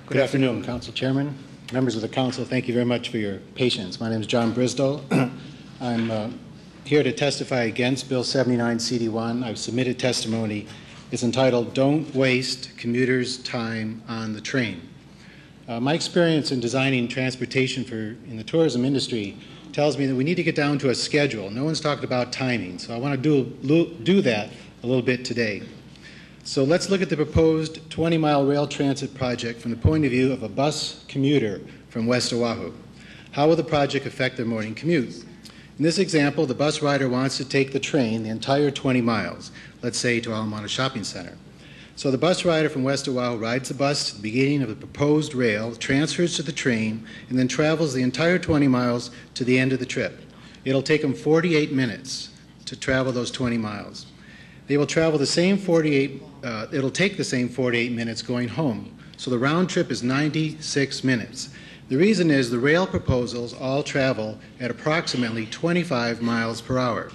Good afternoon, Council Chairman, members of the Council. Thank you very much for your patience. My name is John Brizdle. I'm here to testify against Bill 79 CD1. I've submitted testimony. It's entitled, "Don't Waste Commuters' Time on the Train." My experience in designing transportation in the tourism industry tells me that we need to get down to a schedule. No one's talked about timing, so I want to do that a little bit today. So let's look at the proposed 20-mile rail transit project from the point of view of a bus commuter from West Oahu. How will the project affect their morning commute? In this example, the bus rider wants to take the train the entire 20 miles, let's say to Alamana Shopping Center. So the bus rider from West Oahu rides the bus to the beginning of the proposed rail, transfers to the train, and then travels the entire 20 miles to the end of the trip. It'll take them 48 minutes to travel those 20 miles. They will travel the same it'll take the same 48 minutes going home. So the round trip is 96 minutes. The reason is the rail proposals all travel at approximately 25 miles per hour.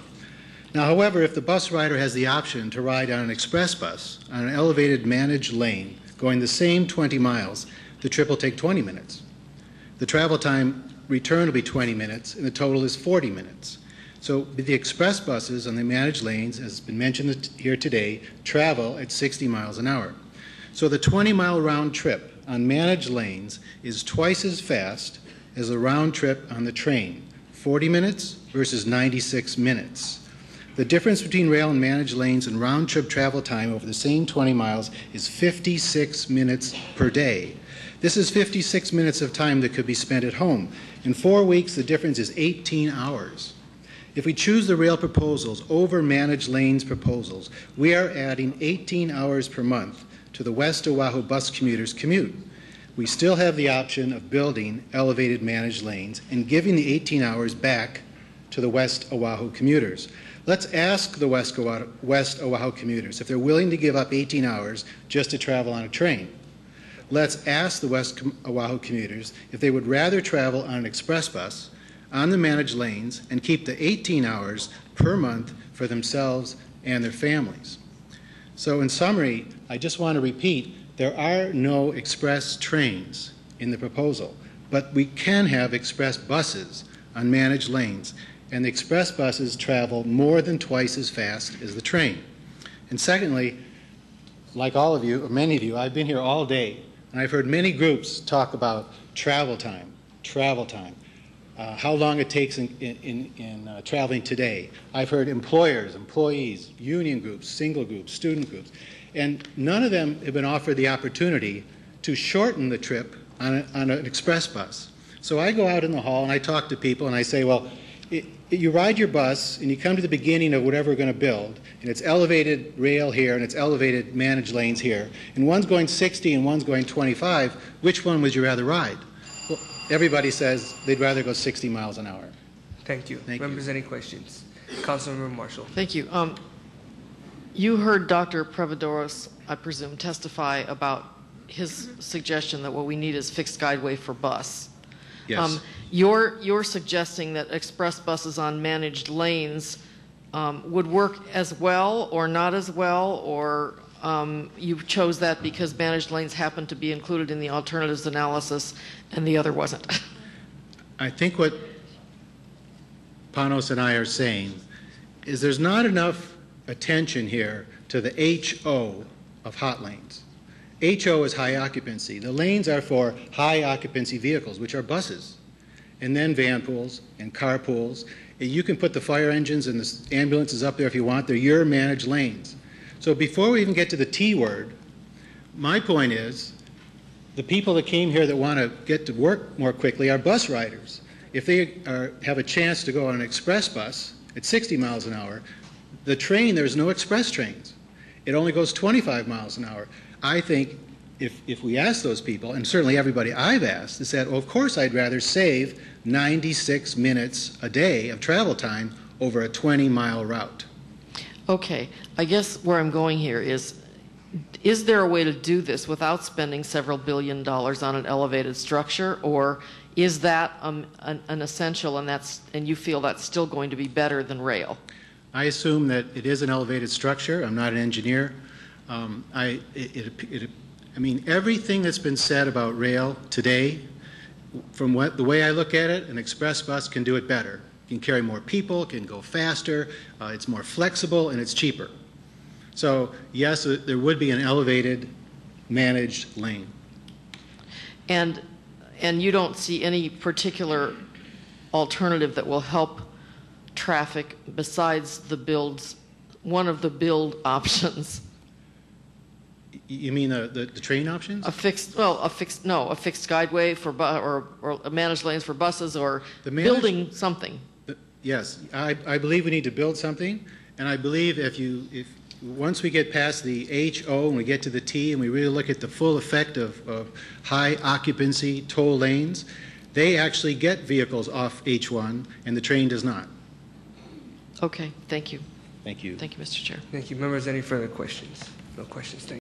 Now, however, if the bus rider has the option to ride on an express bus on an elevated managed lane going the same 20 miles, the trip will take 20 minutes. The travel time return will be 20 minutes, and the total is 40 minutes. So the express buses on the managed lanes, as has been mentioned here today, travel at 60 miles an hour. So the 20-mile round trip on managed lanes is twice as fast as the round trip on the train, 40 minutes versus 96 minutes. The difference between rail and managed lanes and round trip travel time over the same 20 miles is 56 minutes per day. This is 56 minutes of time that could be spent at home. In 4 weeks, the difference is 18 hours. If we choose the rail proposals over managed lanes proposals, we are adding 18 hours per month to the West Oahu bus commuters' commute. We still have the option of building elevated managed lanes and giving the 18 hours back to the West Oahu commuters. Let's ask the West Oahu commuters if they're willing to give up 18 hours just to travel on a train. Let's ask the West Oahu commuters if they would rather travel on an express bus on the managed lanes and keep the 18 hours per month for themselves and their families. So in summary, I just want to repeat, there are no express trains in the proposal, but we can have express buses on managed lanes, and the express buses travel more than twice as fast as the train. And secondly, like all of you, or many of you, I've been here all day, and I've heard many groups talk about travel time. How long it takes in traveling today. I've heard employers, employees, union groups, single groups, student groups, and none of them have been offered the opportunity to shorten the trip on an express bus. So I go out in the hall and I talk to people and I say, well, you ride your bus and you come to the beginning of whatever we're going to build, and it's elevated rail here and it's elevated managed lanes here, and one's going 60 and one's going 25, which one would you rather ride? Well, everybody says they'd rather go 60 miles an hour. Thank you. Members, any questions? Councilmember Marshall. Thank you. You heard Dr. Prevodoros, I presume, testify about his suggestion that what we need is fixed guideway for bus. Yes. You're suggesting that express buses on managed lanes would work as well or not as well, or you chose that because managed lanes happen to be included in the alternatives analysis and the other wasn't? I think what Panos and I are saying is there's not enough attention here to the HO of hot lanes. HO is high occupancy. The lanes are for high occupancy vehicles, which are buses, and then van pools and car pools. You can put the fire engines and the ambulances up there if you want. They're your managed lanes. So before we even get to the T word, my point is the people that came here that want to get to work more quickly are bus riders. If they have a chance to go on an express bus at 60 miles an hour, the train, there's no express trains. It only goes 25 miles an hour. I think if we ask those people, and certainly everybody I've asked, has said, well, of course I'd rather save 96 minutes a day of travel time over a 20-mile route. Okay. I guess where I'm going here is there a way to do this without spending several $1 billion on an elevated structure, or is that an essential and you feel that's still going to be better than rail? I assume that it is an elevated structure. I'm not an engineer. I mean, everything that's been said about rail today, from the way I look at it, an express bus can do it better. It can carry more people, can go faster, it's more flexible, and it's cheaper. So, yes, there would be an elevated, managed lane. And you don't see any particular alternative that will help traffic besides one of the build options? You mean the train options? A fixed guideway for or managed lanes for buses, or building something. Yes, I believe we need to build something, and I believe once we get past the H, O, and we get to the T, and we really look at the full effect of high occupancy toll lanes, they actually get vehicles off H1, and the train does not. Okay, thank you. Thank you. Thank you, Mr. Chair. Thank you. Members, any further questions? No questions. Thank you.